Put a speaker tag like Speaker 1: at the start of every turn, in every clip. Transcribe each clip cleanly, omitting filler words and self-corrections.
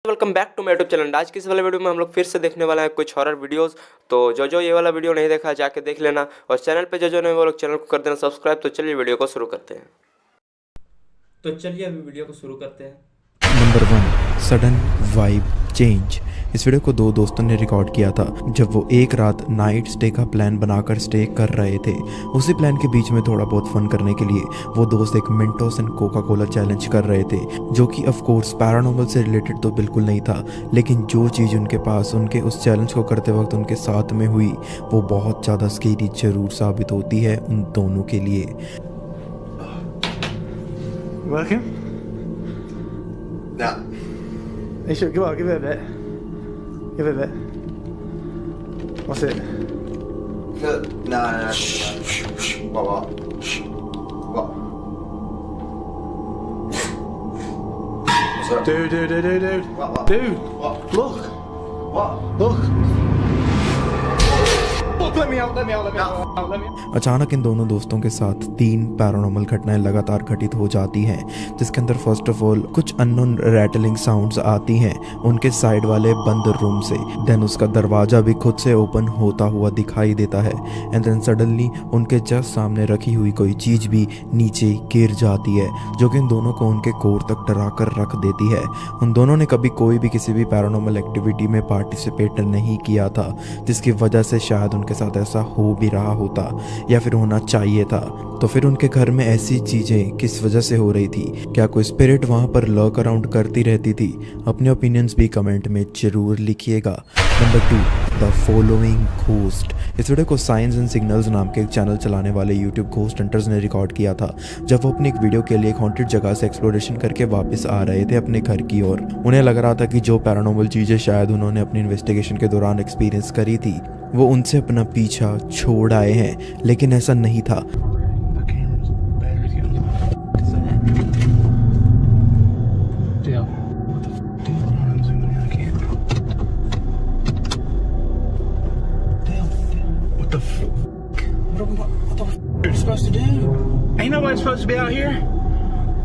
Speaker 1: Welcome back to my YouTube channel. आज की इस वाले वीडियो में हम लोग फिर से देखने वाला है कुछ हॉरर वीडियोस। तो जो ये वाला वीडियो नहीं देखा जाके देख लेना, और चैनल पे जो नहीं वो लोग चैनल को कर देना सब्सक्राइब। तो चलिए वीडियो को शुरू करते हैं। तो चलिए अभी वीडियो को शुरू करते हैं।
Speaker 2: Number 1, sudden vibe change. इस वीडियो को दो दोस्तों ने रिकॉर्ड किया था जब वो एक रात नाइट स्टे का प्लान बनाकर स्टे कर रहे थे। उसी प्लान के बीच में थोड़ा बहुत फन करने के लिए वो दोस्त एक मिंटोस एंड कोका कोला चैलेंज कर रहे थे, जो कि ऑफ कोर्स पैरानॉर्मल से रिलेटेड तो बिल्कुल नहीं था, लेकिन जो चीज़ उनके पास उनके उस चैलेंज को करते वक्त उनके साथ में हुई वो बहुत ज़्यादा स्केरी जरूर साबित होती है उन दोनों के लिए।
Speaker 3: Working?
Speaker 4: No.
Speaker 3: You should give it a bit. Give it a bit. What's it?
Speaker 4: No. What? What? What's up?
Speaker 3: Dude.
Speaker 4: What?
Speaker 3: Dude,
Speaker 4: What?
Speaker 3: look.
Speaker 4: What?
Speaker 3: Look. Look, let me out.
Speaker 2: अचानक इन दोनों दोस्तों के साथ 3 पैरानॉर्मल घटनाएं लगातार घटित हो जाती हैं, जिसके अंदर फर्स्ट ऑफ ऑल कुछ अननोन रैटलिंग साउंड्स आती हैं उनके साइड वाले बंद रूम से। देन उसका दरवाजा भी खुद से ओपन होता हुआ दिखाई देता है। एंड देन सडनली उनके जस्ट सामने रखी हुई कोई चीज़ भी नीचे गिर जाती है, जो कि इन दोनों को उनके कोर तक डरा कर रख देती है। उन दोनों ने कभी कोई भी किसी भी पैरानॉर्मल एक्टिविटी में पार्टिसिपेट नहीं किया था, जिसकी वजह से शायद उनके साथ ऐसा हो भी रहा होता या फिर होना चाहिए था। तो फिर उनके घर में ऐसी चीजें किस वजह से हो रही थी? क्या कोई स्पिरिट वहां पर लर्क अराउंड करती रहती थी? अपने ओपिनियंस भी कमेंट में जरूर लिखिएगा। Number 2, the following ghost. इस वीडियो को साइंस एंड सिग्नल्स नाम के एक चैनल चलाने वाले यूट्यूब घोस्ट हंटर्स ने रिकॉर्ड किया था, जब वो अपनी एक वीडियो के लिए एक हॉन्टेड जगह से एक्सप्लोरेशन करके वापस आ रहे थे अपने घर की ओर। उन्हें लग रहा था कि जो पैरानॉर्मल चीजें शायद उन्होंने अपनी इन्वेस्टिगेशन के दौरान एक्सपीरियंस करी थी वो उनसे अपना पीछा छोड़ आए हैं, लेकिन ऐसा नहीं था।
Speaker 3: Supposed to do? Ain't nobody supposed to be out here?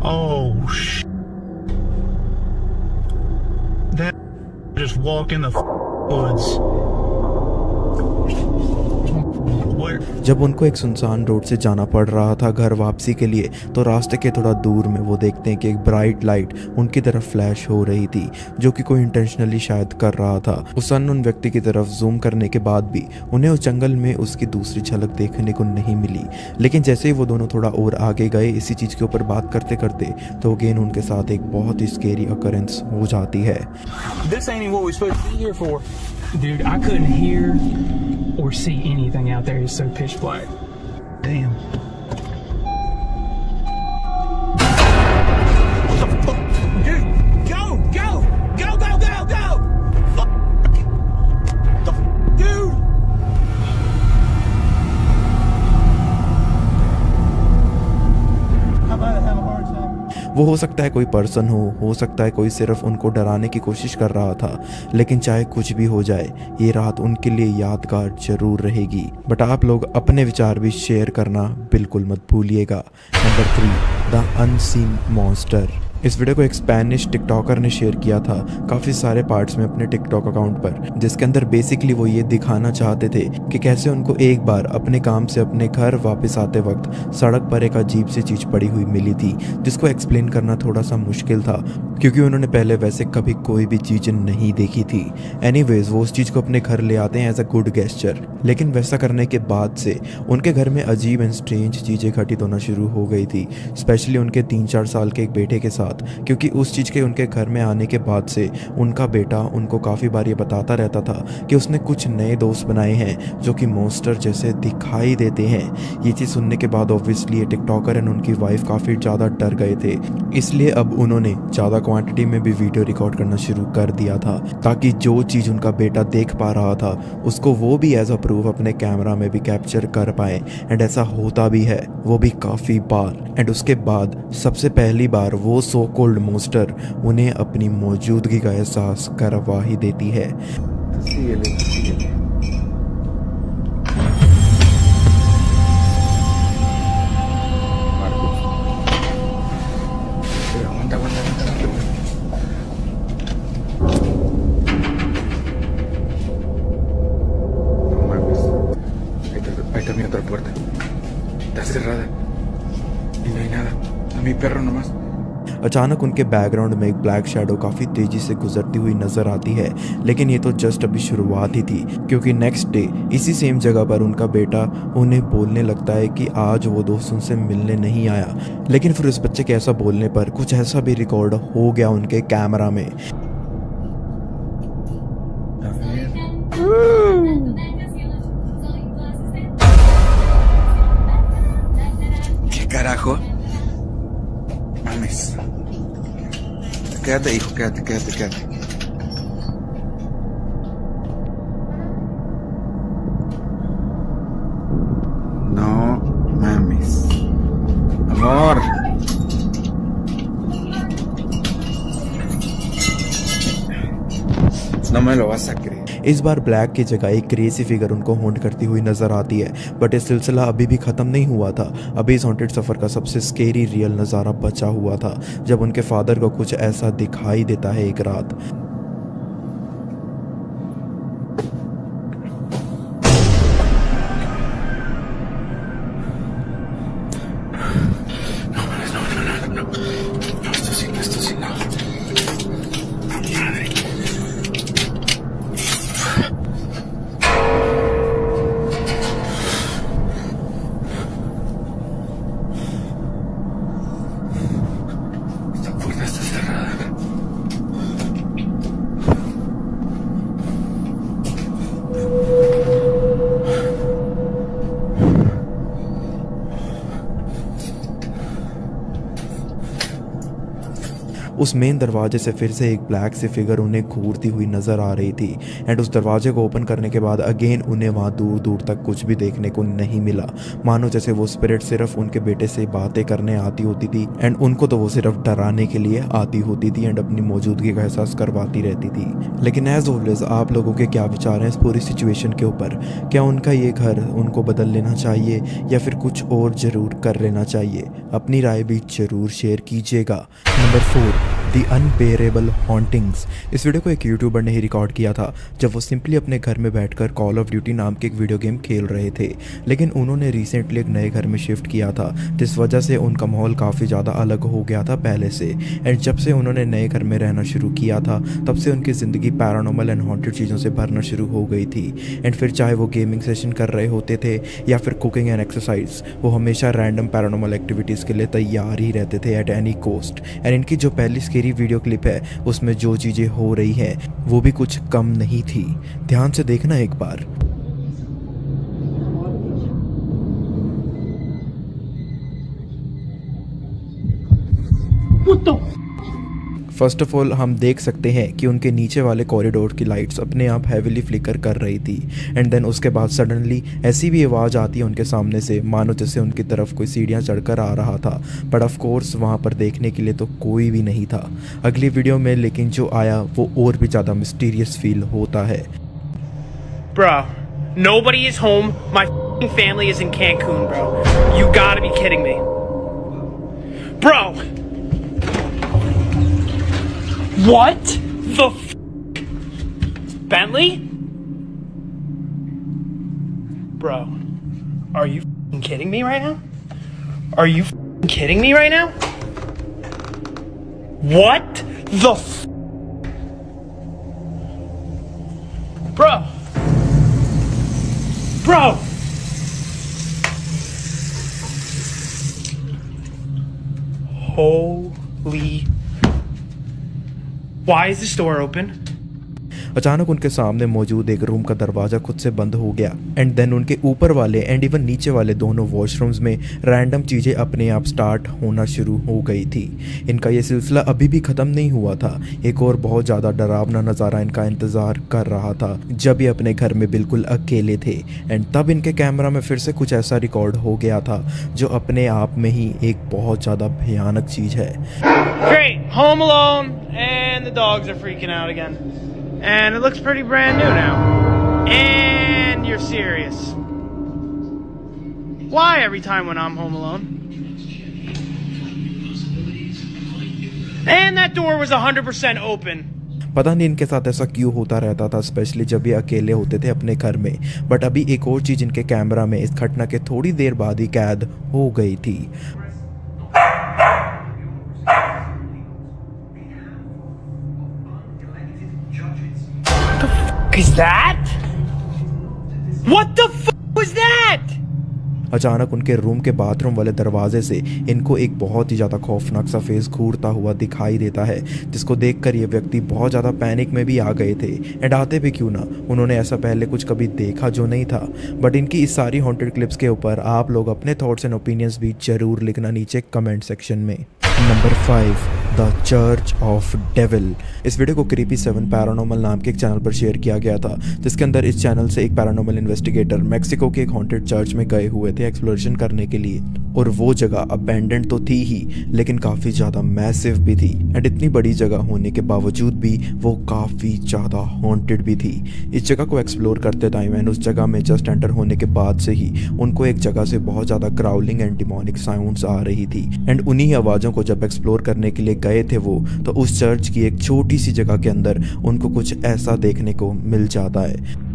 Speaker 3: Oh, that just walk in the woods. Where?
Speaker 2: जब उनको एक सुनसान रोड से जाना पड़ रहा था घर वापसी के लिए, तो रास्ते के थोड़ा दूर में वो देखते हैं कि एक ब्राइट लाइट उनकी तरफ फ्लैश हो रही थी, जो कि कोई इंटेंशनली शायद कर रहा था। उस अननोन व्यक्ति की तरफ जूम करने के बाद भी उन्हें उस जंगल में उसकी दूसरी झलक देखने को नहीं मिली। लेकिन जैसे ही वो दोनों थोड़ा और आगे गए इसी चीज़ के ऊपर बात करते करते, तो अगेन उनके साथ एक बहुत ही स्केरी अकरेंस हो जाती है।
Speaker 5: This ain't what we're supposed to be here for. Dude, I couldn't hear or see anything out there. It's so pitch black.
Speaker 3: Damn.
Speaker 5: What the fuck? Dude, go! Fuck. Dude!
Speaker 3: How about I have a hard time?
Speaker 2: वो हो सकता है कोई person हो सकता है कोई सिर्फ उनको डराने की कोशिश कर रहा था, लेकिन चाहे कुछ भी हो जाए ये रात उनके लिए यादगार जरूर रहेगी। बट आप लोग अपने विचार भी शेयर करना बिल्कुल मत भूलिएगा। Number 3, the unseen monster. इस वीडियो को एक स्पेनिश टिकटॉकर ने शेयर किया था काफ़ी सारे पार्ट्स में अपने टिकटॉक अकाउंट पर, जिसके अंदर बेसिकली वो ये दिखाना चाहते थे कि कैसे उनको एक बार अपने काम से अपने घर वापस आते वक्त सड़क पर एक अजीब सी चीज़ पड़ी हुई मिली थी, जिसको एक्सप्लेन करना थोड़ा सा मुश्किल था क्योंकि उन्होंने पहले वैसे कभी कोई भी चीज़ नहीं देखी थी। एनीवेज वो उस चीज़ को अपने घर ले आते हैं एज अ गुड गेस्चर, लेकिन वैसा करने के बाद से उनके घर में अजीब एंड स्ट्रेंज चीज़ें घटित होना शुरू हो गई थी, स्पेशली उनके 3-4 साल के एक बेटे के साथ, क्योंकि उस चीज़ के उनके घर में आने के बाद से उनका बेटा उनको काफ़ी बार ये बताता रहता था कि उसने कुछ नए दोस्त बनाए हैं जो कि मॉन्स्टर जैसे दिखाई देते हैं। ये चीज़ सुनने के बाद ऑब्वियसली ये टिकटॉकर एंड उनकी वाइफ काफ़ी ज़्यादा डर गए थे, इसलिए अब उन्होंने ज़्यादा क्वांटिटी में भी वीडियो रिकॉर्ड करना शुरू कर दिया था, ताकि जो चीज़ उनका बेटा देख पा रहा था उसको वो भी एज अ प्रूफ अपने कैमरा में भी कैप्चर कर पाए। एंड ऐसा होता भी है, वो भी काफ़ी बार। एंड उसके बाद सबसे पहली बार वो सो कॉल्ड मॉन्स्टर उन्हें अपनी मौजूदगी का एहसास करवा ही देती है।
Speaker 6: perro nomás.
Speaker 2: अचानक उनके बैकग्राउंड में एक ब्लैक शैडो काफ़ी तेज़ी से गुजरती हुई नज़र आती है, लेकिन ये तो जस्ट अभी शुरुआत ही थी, क्योंकि नेक्स्ट डे इसी सेम जगह पर उनका बेटा उन्हें बोलने लगता है कि आज वो दोस्त उनसे मिलने नहीं आया। लेकिन फिर उस बच्चे के ऐसा बोलने पर कुछ ऐसा भी रिकॉर्ड हो गया उनके कैमरा में।
Speaker 6: ¿Qué carajo? Mames. Quédate, hijo, quédate. No mames. Amor. No me lo vas a creer.
Speaker 2: इस बार ब्लैक की जगह एक क्रेजी फिगर उनको हॉन्ट करती हुई नजर आती है, बट ये सिलसिला अभी भी ख़त्म नहीं हुआ था। अभी इस हॉन्टेड सफ़र का सबसे स्केरी रियल नज़ारा बचा हुआ था, जब उनके फादर को कुछ ऐसा दिखाई देता है एक रात।
Speaker 6: Esto sí, no. Madre. Esta puerta está cerrada.
Speaker 2: उस मेन दरवाजे से फिर से एक ब्लैक सी फिगर उन्हें घूरती हुई नज़र आ रही थी, एंड उस दरवाजे को ओपन करने के बाद अगेन उन्हें वहाँ दूर दूर तक कुछ भी देखने को नहीं मिला, मानो जैसे वो स्पिरिट सिर्फ उनके बेटे से बातें करने आती होती थी, एंड उनको तो वो सिर्फ डराने के लिए आती होती थी एंड अपनी मौजूदगी का एहसास करवाती रहती थी। लेकिन एज ऑलवेज आप लोगों के क्या विचार हैं इस पूरी सिचुएशन के ऊपर? क्या उनका ये घर उनको बदल लेना चाहिए या फिर कुछ और ज़रूर कर लेना चाहिए? अपनी राय भी ज़रूर शेयर कीजिएगा। Number 4, the unbearable hauntings. इस वीडियो को एक यूट्यूबर ने ही रिकॉर्ड किया था जब वो सिंपली अपने घर में बैठकर कॉल ऑफ ड्यूटी नाम की एक वीडियो गेम खेल रहे थे, लेकिन उन्होंने रिसेंटली एक नए घर में शिफ्ट किया था, जिस वजह से उनका माहौल काफ़ी ज़्यादा अलग हो गया था पहले से। एंड जब से उन्होंने नए घर में रहना शुरू किया था तब से उनकी ज़िंदगी पैरानॉर्मल एंड हॉन्टेड चीज़ों से भरना शुरू हो गई थी। एंड फिर चाहे वो गेमिंग सेशन कर रहे होते थे या फिर कुकिंग एंड एक्सरसाइज, वो हमेशा रैंडम पैरानॉर्मल एक्टिविटीज़ के लिए तैयार ही रहते थे एट एनी कॉस्ट। एंड इनकी जो पहली स्केरी वीडियो क्लिप है उसमें जो चीज़ें हो रही हैं वो भी कुछ कम नहीं थी। ध्यान से देखना एक बार। फर्स्ट ऑफ ऑल हम देख सकते हैं कि उनके नीचे वाले कॉरिडोर की लाइट्स अपने आप हैविली फ्लिकर कर रही थी, एंड देन उसके बाद सडनली ऐसी भी आवाज़ आती है उनके सामने से मानो जैसे उनकी तरफ कोई सीढ़ियाँ चढ़कर आ रहा था, बट ऑफ कोर्स वहाँ पर देखने के लिए तो कोई भी नहीं था। अगली वीडियो में लेकिन जो आया वो और भी ज़्यादा मिस्टीरियस फील होता है।
Speaker 7: Bro, nobody is home. My f***ing family is in Cancun, bro. You gotta be kidding me. Bro! What the f***? Bentley? Bro, are you f***ing kidding me right now? Are you f***ing kidding me right now? What the f***? Bro! Bro! Holy... Why is this door open?
Speaker 2: अचानक उनके सामने मौजूद एक room का दरवाज़ा खुद से बंद हो गया, एंड देन उनके ऊपर वाले एंड इवन नीचे वाले दोनों वॉशरूम्स में रैंडम चीज़ें अपने आप स्टार्ट होना शुरू हो गई थी। इनका ये सिलसिला अभी भी ख़त्म नहीं हुआ था। एक और बहुत ज़्यादा डरावना नज़ारा इनका इंतज़ार कर रहा था जब ये अपने घर में बिल्कुल अकेले थे, एंड तब इनके कैमरा में फिर से कुछ ऐसा रिकॉर्ड हो गया था जो अपने आप में ही एक बहुत ज़्यादा भयानक चीज़ है।
Speaker 7: Great! Home alone, and the dogs are freaking out again. And it looks pretty brand new now. And you're serious. Why every time when I'm home alone? And that door was 100% open.
Speaker 2: पता नहीं इनके साथ ऐसा क्यों होता रहता था, specially जब ये अकेले होते थे अपने घर में। बट अभी एक और चीज़ इनके कैमरा में इस घटना के थोड़ी देर बाद ही कैद हो गई थी।
Speaker 7: fuck is that? What the fuck was that?
Speaker 2: अचानक उनके रूम के बाथरूम वाले दरवाजे से इनको एक बहुत ही ज़्यादा खौफनाक सा फेस घूरता हुआ दिखाई देता है, जिसको देखकर ये व्यक्ति बहुत ज़्यादा पैनिक में भी आ गए थे। एंड आते भी क्यों ना, उन्होंने ऐसा पहले कुछ कभी देखा जो नहीं था। बट इनकी इस सारी हॉन्टेड क्लिप्स के ऊपर आप लोग अपने थॉट्स एंड ओपिनियंस भी ज़रूर लिखना नीचे कमेंट सेक्शन में। Number 5, the church of devil. इस वीडियो को क्रीपी 7 पैरानॉर्मल नाम के एक चैनल पर शेयर किया गया था, जिसके अंदर इस चैनल से एक पैरानॉर्मल इन्वेस्टिगेटर मेक्सिको के एक हॉन्टेड चर्च में गए हुए थे एक्सप्लोरेशन करने के लिए। और वो जगह अबैंडन्ड तो थी ही, लेकिन काफ़ी ज़्यादा मैसिव भी थी। एंड इतनी बड़ी जगह होने के बावजूद भी वो काफ़ी ज़्यादा हॉन्टेड भी थी। इस जगह को एक्सप्लोर करते टाइम एंड उस जगह में जस्ट एंटर होने के बाद से ही उनको एक जगह से बहुत ज़्यादा ग्राउलिंग एंड डिमोनिक साउंड्स आ रही थी। एंड उन्हीं आवाज़ों को जब एक्सप्लोर करने के लिए गए थे वो, तो उस चर्च की एक छोटी सी जगह के अंदर उनको कुछ ऐसा देखने को मिल जाता है।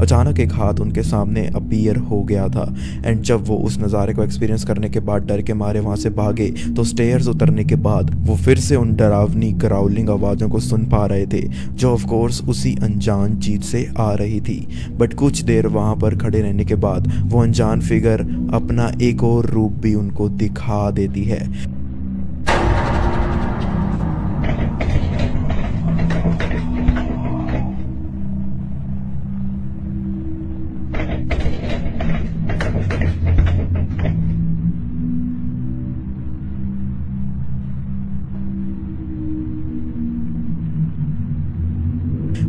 Speaker 2: अचानक एक हाथ उनके सामने अपीयर हो गया था। एंड जब वो उस नज़ारे को एक्सपीरियंस करने के बाद डर के मारे वहाँ से भागे, तो स्टेयर्स उतरने के बाद वो फिर से उन डरावनी ग्राउलिंग आवाज़ों को सुन पा रहे थे, जो ऑफ कोर्स उसी अनजान चीज़ से आ रही थी। बट कुछ देर वहाँ पर खड़े रहने के बाद वो अनजान फिगर अपना एक और रूप भी उनको दिखा देती है।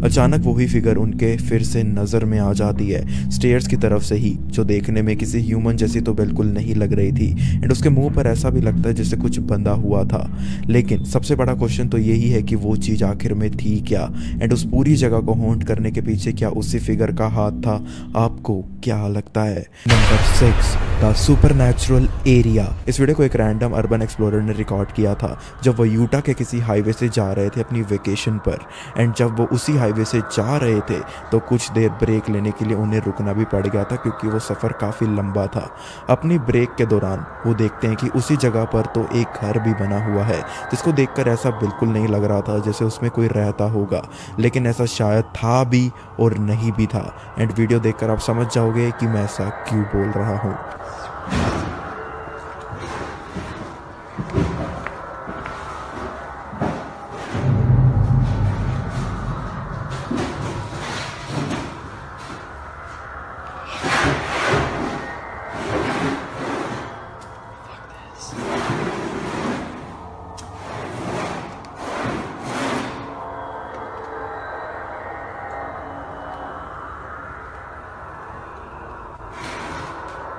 Speaker 2: अचानक वही फिगर उनके फिर से नज़र में आ जाती है, स्टेयर्स की तरफ से ही, जो देखने में किसी ह्यूमन जैसी तो बिल्कुल नहीं लग रही थी। एंड उसके मुंह पर ऐसा भी लगता है जैसे कुछ बंधा हुआ था। लेकिन सबसे बड़ा क्वेश्चन तो यही है कि वो चीज़ आखिर में थी क्या, एंड उस पूरी जगह को हॉन्ट करने के पीछे क्या उसी फिगर का हाथ था? आपको क्या लगता है? Number 6, the supernatural area. इस वीडियो को एक रैंडम अर्बन एक्सप्लोरर ने रिकॉर्ड किया था, जब वो यूटा के किसी हाईवे से जा रहे थे अपनी वेकेशन पर। एंड जब वो उसी हाईवे से जा रहे थे तो कुछ देर ब्रेक लेने के लिए उन्हें रुकना भी पड़ गया था, क्योंकि वो सफ़र काफ़ी लंबा था। अपनी ब्रेक के दौरान वो देखते हैं कि उसी जगह पर तो एक घर भी बना हुआ है, जिसको देखकर ऐसा बिल्कुल नहीं लग रहा था जैसे उसमें कोई रहता होगा, लेकिन ऐसा शायद था भी और नहीं भी था। एंड वीडियो देखकर आप समझ जाओगे कि मैं ऐसा क्यों बोल रहा हूँ।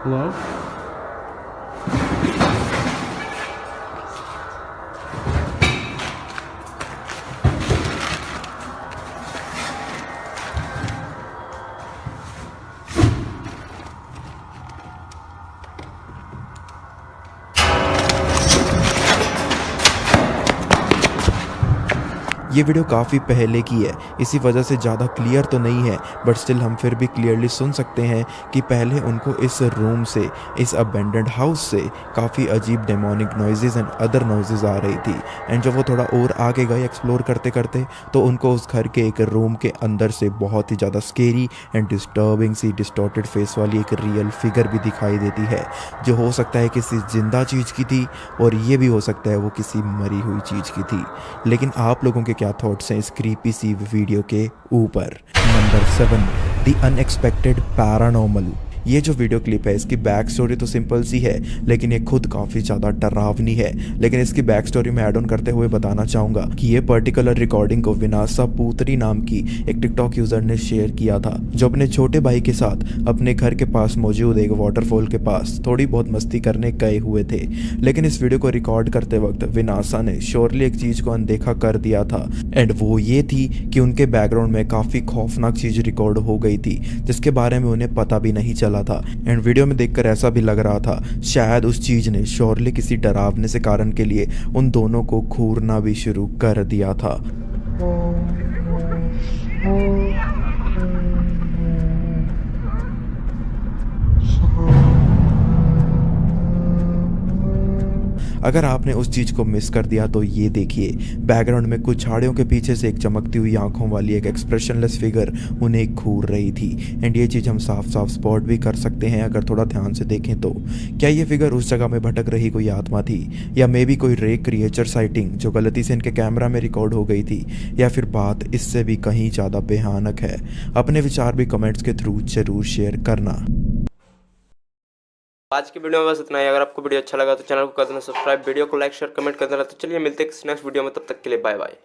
Speaker 3: Hello?
Speaker 2: ये वीडियो काफ़ी पहले की है, इसी वजह से ज़्यादा क्लियर तो नहीं है, बट स्टिल हम फिर भी क्लियरली सुन सकते हैं कि पहले उनको इस रूम से, इस अबेंडेंड हाउस से काफ़ी अजीब demonic noises and other noises आ रही थी। एंड जब वो थोड़ा और आगे गए एक्सप्लोर करते करते, तो उनको उस घर के एक रूम के अंदर से बहुत ही ज़्यादा स्केरी एंड डिस्टर्बिंग सी डिस्टॉर्टेड फेस वाली एक रियल फिगर भी दिखाई देती है, जो हो सकता है किसी जिंदा चीज़ की थी, और ये भी हो सकता है वो किसी मरी हुई चीज़ की थी। लेकिन आप लोगों के क्या थॉट्स हैं इस क्रीपी सी वीडियो के ऊपर? Number 7, the unexpected paranormal. ये जो वीडियो क्लिप है इसकी बैक स्टोरी तो सिंपल सी है, लेकिन ये खुद काफ़ी ज़्यादा डरावनी है। लेकिन इसकी बैक स्टोरी में ऐड ऑन करते हुए बताना चाहूँगा कि ये पर्टिकुलर रिकॉर्डिंग को विनाशा पूतरी नाम की एक टिकटॉक यूज़र ने शेयर किया था, जो अपने छोटे भाई के साथ अपने घर के पास मौजूद एक वाटरफॉल के पास थोड़ी बहुत मस्ती करने गए हुए थे। लेकिन इस वीडियो को रिकॉर्ड करते वक्त विनाशा ने श्योरली एक चीज़ को अनदेखा कर दिया था, एंड वो ये थी कि उनके बैकग्राउंड में काफ़ी खौफनाक चीज़ रिकॉर्ड हो गई थी, जिसके बारे में उन्हें पता भी नहीं चला था। एंड वीडियो में देखकर ऐसा भी लग रहा था शायद उस चीज ने श्योरली किसी डरावने से कारण के लिए उन दोनों को घूरना भी शुरू कर दिया था। अगर आपने उस चीज़ को मिस कर दिया तो ये देखिए, बैकग्राउंड में कुछ झाड़ियों के पीछे से एक चमकती हुई आंखों वाली एक एक्सप्रेशनलेस फिगर उन्हें घूर रही थी। एंड ये चीज़ हम साफ साफ स्पॉट भी कर सकते हैं अगर थोड़ा ध्यान से देखें तो। क्या ये फिगर उस जगह में भटक रही कोई आत्मा थी, या मे बी कोई रे क्रिएचर साइटिंग जो गलती से इनके कैमरा में रिकॉर्ड हो गई थी, या फिर बात इससे भी कहीं ज़्यादा भयानक है? अपने विचार भी कमेंट्स के थ्रू जरूर शेयर करना।
Speaker 1: आज की वीडियो में बस इतना ही। अगर आपको वीडियो अच्छा लगा तो चैनल को कर देना सब्सक्राइब, वीडियो को लाइक शेयर कमेंट कर देना। तो चलिए मिलते हैं नेक्स्ट वीडियो में, तब तक के लिए बाय बाय।